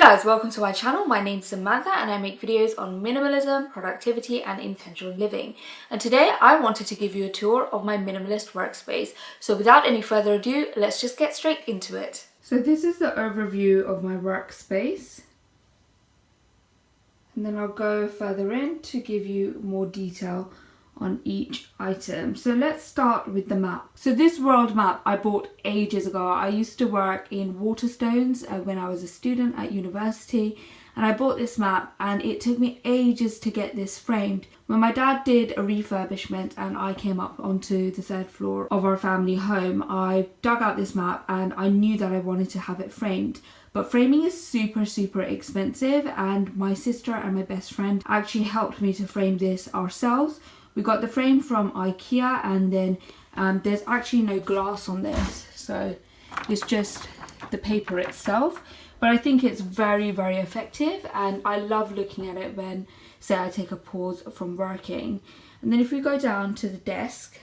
guys, welcome to my channel. My name's Samantha and I make videos on minimalism, productivity and intentional living. And today I wanted to give you a tour of my minimalist workspace. So without any further ado, let's just get straight into it. So this is the overview of my workspace. And then I'll go further in to give you more detail on each item. So let's start with the map. So this world map I bought ages ago. I used to work in Waterstones when I was a student at university, and I bought this map and it took me ages to get this framed. When my dad did a refurbishment and I came up onto the third floor of our family home, I dug out this map and I knew that I wanted to have it framed. But framing is super expensive, and my sister and my best friend actually helped me to frame this ourselves. We got the frame from IKEA, and then there's actually no glass on this, so it's just the paper itself. But I think it's very effective, and I love looking at it when, say, I take a pause from working. And then if we go down to the desk,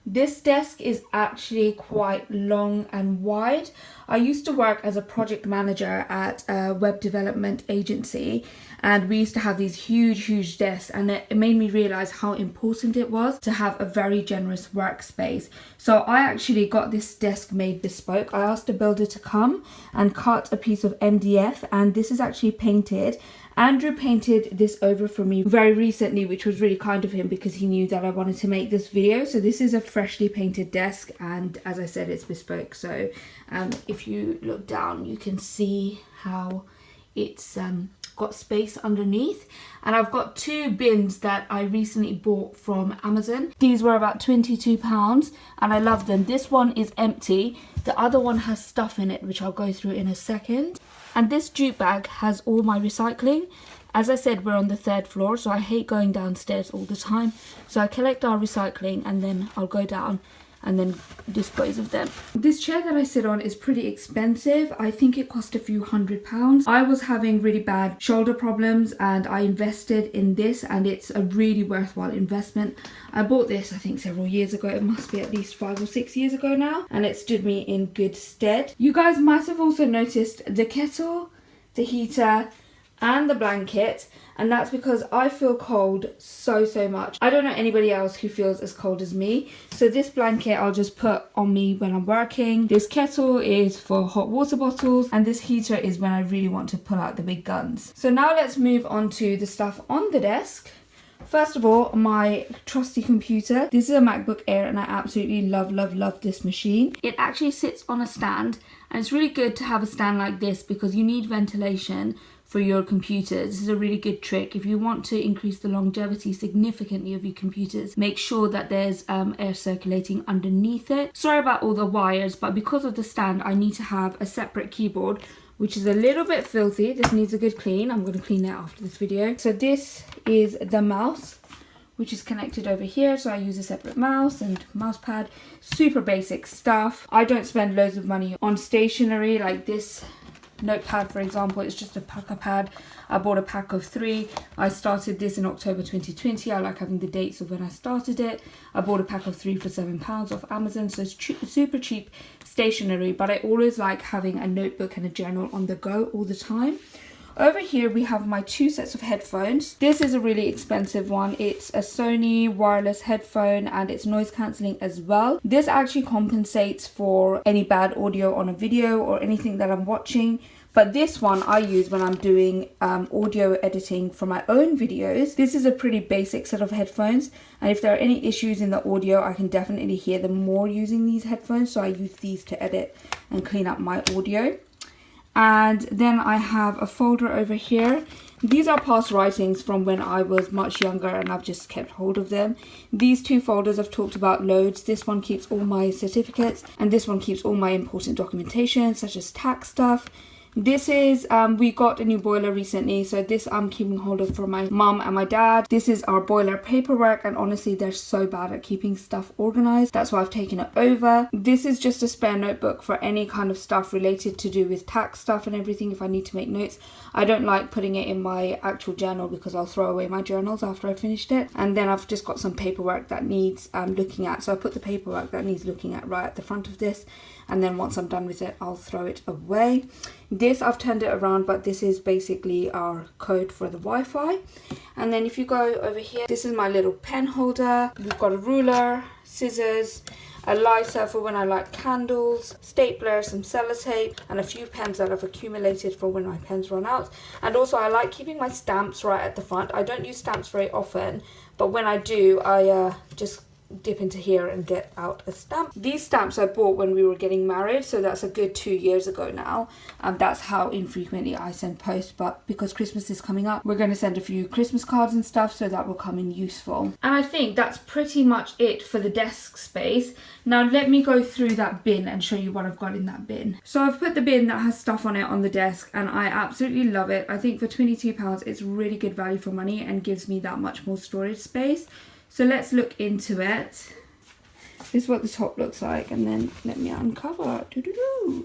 this desk is actually quite long and wide. I used to work as a project manager at a web development agency, and we used to have these huge desks, and it made me realize how important it was to have a very generous workspace. So I actually got this desk made bespoke. I asked a builder to come and cut a piece of MDF, and this is actually painted. Andrew painted this over for me very recently, which was really kind of him because he knew that I wanted to make this video. So this is a freshly painted desk, and as I said, it's bespoke. So if you look down, you can see how it's got space underneath. And I've got two bins that I recently bought from Amazon. These were about £22 and I love them. This one is empty. The other one has stuff in it, which I'll go through in a second. And this jute bag has all my recycling. As I said, we're on the third floor, so I hate going downstairs all the time. So I collect our recycling and then I'll go down and then dispose of them. This chair that I sit on is pretty expensive. I think it cost a few £100s. I was having really bad shoulder problems and I invested in this, and it's a really worthwhile investment. I bought this I think several years ago. It must be at least 5 or 6 years ago now, and it stood me in good stead. You guys might have also noticed the kettle, the heater and the blanket, and that's because I feel cold so much. I don't know anybody else who feels as cold as me. So this blanket I'll just put on me when I'm working. This kettle is for hot water bottles, and this heater is when I really want to pull out the big guns. So now let's move on to the stuff on the desk. First of all, my trusty computer. This is a MacBook Air and I absolutely love this machine. It actually sits on a stand, and it's really good to have a stand like this because you need ventilation for your computers. This is a really good trick. If you want to increase the longevity significantly of your computers, make sure that there's air circulating underneath it. Sorry about all the wires, but because of the stand, I need to have a separate keyboard, which is a little bit filthy. This needs a good clean. I'm going to clean that after this video. So this is the mouse, which is connected over here. So I use a separate mouse and mouse pad. Super basic stuff. I don't spend loads of money on stationery like this notepad, for example. It's just a packer pad. I bought a pack of 3. I started this in October 2020. I like having the dates of when I started it. I bought a pack of 3 for £7 off Amazon, so it's super cheap stationery, but I always like having a notebook and a journal on the go all the time. Over here we have my 2 sets of headphones. This is a really expensive one. It's a Sony wireless headphone and it's noise cancelling as well. This actually compensates for any bad audio on a video or anything that I'm watching. But this one I use when I'm doing audio editing for my own videos. This is a pretty basic set of headphones, and if there are any issues in the audio, I can definitely hear them more using these headphones. So I use these to edit and clean up my audio. And then I have a folder over here. These are past writings from when I was much younger and I've just kept hold of them. These 2 folders I've talked about loads. This one keeps all my certificates and this one keeps all my important documentation such as tax stuff. This is, we got a new boiler recently, so this I'm keeping hold of for my mum and my dad. This is our boiler paperwork, and honestly they're so bad at keeping stuff organized. That's why I've taken it over. This is just a spare notebook for any kind of stuff related to do with tax stuff and everything if I need to make notes. I don't like putting it in my actual journal because I'll throw away my journals after I finished it. And then I've just got some paperwork that needs looking at, so I put the paperwork that needs looking at right at the front of this, and then once I'm done with it I'll throw it away. This I've turned it around, but this is basically our code for the Wi-Fi. And then if you go over here, this is my little pen holder. We've got a ruler, scissors, a lighter for when I light candles, stapler, some sellotape, and a few pens that I've accumulated for when my pens run out. And also I like keeping my stamps right at the front. I don't use stamps very often, but when I do, I just dip into here and get out a stamp. These stamps I bought when we were getting married, so that's a good 2 years ago now. That's how infrequently I send post, but because Christmas is coming up, we're going to send a few Christmas cards and stuff, so that will come in useful. And I think that's pretty much it for the desk space. Now let me go through that bin and show you what I've got in that bin. So I've put the bin that has stuff on it on the desk, and I absolutely love it. I think for £22 it's really good value for money and gives me that much more storage space. So let's look into it. This is what the top looks like, and then let me uncover.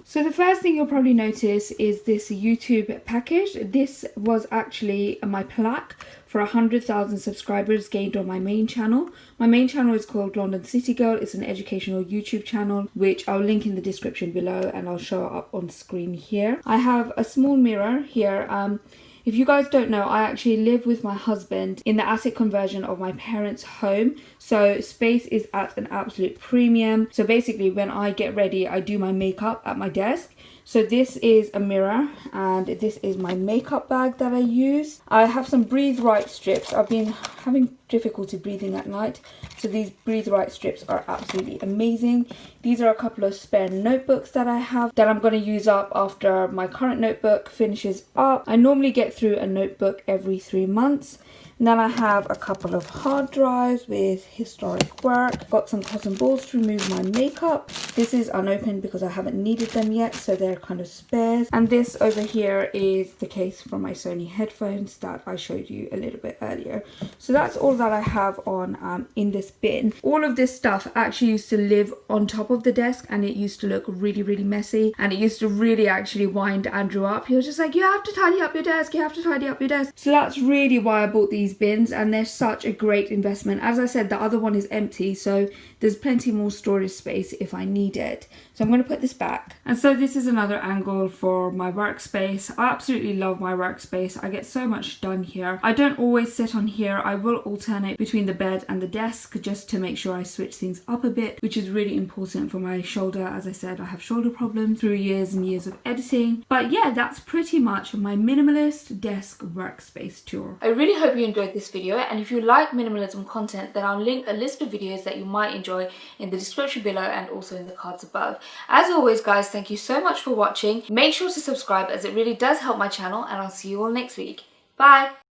So the first thing you'll probably notice is this YouTube package. This was actually my plaque for 100,000 subscribers gained on my main channel. My main channel is called London City Girl. It's an educational YouTube channel, which I'll link in the description below, and I'll show it up on screen here. I have a small mirror here. If you guys don't know, I actually live with my husband in the attic conversion of my parents' home. So space is at an absolute premium. So basically when I get ready, I do my makeup at my desk. So this is a mirror, and this is my makeup bag that I use. I have some Breathe Right strips. I've been having difficulty breathing at night, so these Breathe Right strips are absolutely amazing. These are a couple of spare notebooks that I have that I'm going to use up after my current notebook finishes up. I normally get through a notebook every 3 months. And then I have a couple of hard drives with historic work. Got some cotton balls to remove my makeup. This is unopened because I haven't needed them yet, so they're kind of spares. And this over here is the case for my Sony headphones that I showed you a little bit earlier. So that's all that I have on in this bin. All of this stuff actually used to live on top of the desk, and it used to look really, really messy, and it used to really actually wind Andrew up. He was just like, you have to tidy up your desk, you have to tidy up your desk. So that's really why I bought these bins, and they're such a great investment. As I said, the other one is empty, so there's plenty more storage space if I need it. So I'm going to put this back. And so this is another angle for my workspace. I absolutely love my workspace. I get so much done here. I don't always sit on here. I will alternate between the bed and the desk just to make sure I switch things up a bit, which is really important for my shoulder. As I said, I have shoulder problems through years and years of editing. But yeah, that's pretty much my minimalist desk workspace tour. I really hope you enjoyed this video, and if you like minimalism content, then I'll link a list of videos that you might enjoy in the description below and also in the cards above. As always guys, thank you so much for watching. Make sure to subscribe as it really does help my channel, and I'll see you all next week. Bye!